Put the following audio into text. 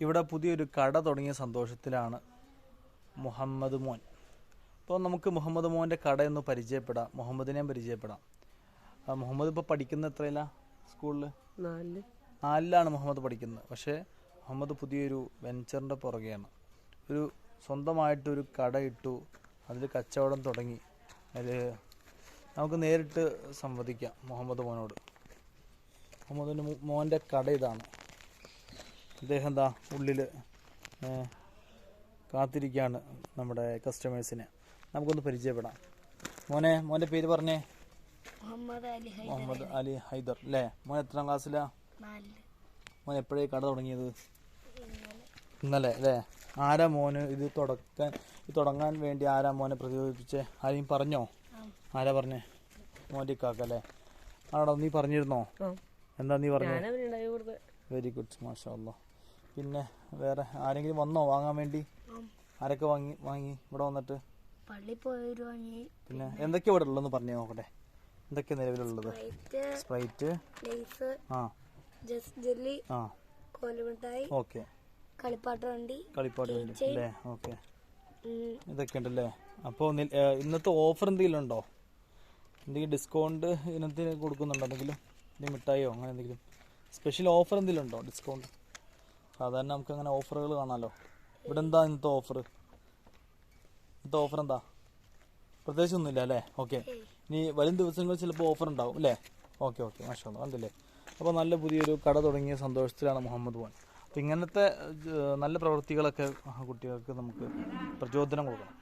ഇവിടെ പുതിയൊരു കട തുടങ്ങിയ സന്തോഷത്തിലാണ് മുഹമ്മദ് മോൻ. അപ്പോൾ നമുക്ക് മുഹമ്മദ് മോൻ്റെ കടയൊന്ന് പരിചയപ്പെടാം, മുഹമ്മദിനെയും പരിചയപ്പെടാം. മുഹമ്മദ് ഇപ്പോൾ പഠിക്കുന്ന എത്രയില്ല? സ്കൂളിൽ 4ലാണ് മുഹമ്മദ് പഠിക്കുന്നത്. പക്ഷേ മുഹമ്മദ് പുതിയൊരു വെഞ്ചറിൻ്റെ പുറകെയാണ്. ഒരു സ്വന്തമായിട്ടൊരു കട ഇട്ടു, അതിൽ കച്ചവടം തുടങ്ങി. അതിൽ നമുക്ക് നേരിട്ട് സംവദിക്കാം മുഹമ്മദ് മോനോട്. മുഹമ്മദ് മോൻ്റെ കട ഇതാണ്. അദ്ദേഹം എന്താ ഉള്ളിൽ കാത്തിരിക്കുകയാണ് നമ്മുടെ കസ്റ്റമേഴ്സിനെ. നമുക്കൊന്ന് പരിചയപ്പെടാം. മോൻ്റെ പേര് പറഞ്ഞേ. മുഹമ്മദ് അലി ഹൈദർ അല്ലേ? മോൻ എത്രാം ക്ലാസ്സിലാ? മോൻ എപ്പോഴേ കട തുടങ്ങിയത്? ഇന്നലെ അല്ലേ? ആരാ മോന് ഇത് തുടങ്ങാൻ വേണ്ടി ആരാ മോനെ പ്രചോദിപ്പിച്ചേ? ആരെയും പറഞ്ഞോ? ആരാ പറഞ്ഞേ? മോൻ്റെ കാക്കല്ലേ? ആടാ, നീ പറഞ്ഞിരുന്നോ? എന്താ നീ പറഞ്ഞേ? വെരി ഗുഡ്, മാഷാ അല്ലാ. പിന്നെ വേറെ ആരെങ്കിലും വന്നോ വാങ്ങാൻ വേണ്ടി? ആരൊക്കെ വാങ്ങി ഇവിടെ വന്നിട്ട്? പിന്നെ എന്തൊക്കെയാ ഇവിടെ ഉള്ളതെന്ന് പറഞ്ഞു നോക്കട്ടെ. എന്തൊക്കെയാ നിലവിലുള്ളത്? സ്പ്രൈറ്റ്, ഓക്കെ, കളിപ്പാട്ട് വണ്ടി അല്ലേ? ഓക്കെ, ഇതൊക്കെ ഉണ്ടല്ലേ. അപ്പോൾ ഇന്നത്തെ ഓഫർ എന്തെങ്കിലും ഉണ്ടോ? എന്തെങ്കിലും ഡിസ്കൗണ്ട് ഇനത്തിന് കൊടുക്കുന്നുണ്ടോ? എന്തെങ്കിലും മിഠായിയോ അങ്ങനെ എന്തെങ്കിലും സ്പെഷ്യൽ ഓഫർ എന്തെങ്കിലും ഉണ്ടോ? ഡിസ്കൗണ്ട് സാധാരണ നമുക്ക് അങ്ങനെ ഓഫറുകൾ കാണാമല്ലോ. ഇവിടെ എന്താ ഇന്നത്തെ ഓഫർ? ഇന്നത്തെ ഓഫർ എന്താ? പ്രത്യേകിച്ച് ഒന്നുമില്ല അല്ലേ? ഓക്കെ, ഇനി വരും ദിവസങ്ങളിൽ ചിലപ്പോൾ ഓഫർ ഉണ്ടാവും അല്ലേ? ഓക്കെ, മാഷാ അല്ലാ, കണ്ടില്ലേ? അപ്പോൾ നല്ല പുതിയൊരു കട തുടങ്ങിയ സന്തോഷത്തിലാണ് മുഹമ്മദ് മോൻ. അപ്പോൾ ഇങ്ങനത്തെ നല്ല പ്രവൃത്തികളൊക്കെ കുട്ടികൾക്ക് നമുക്ക് പ്രചോദനം കൊടുക്കണം.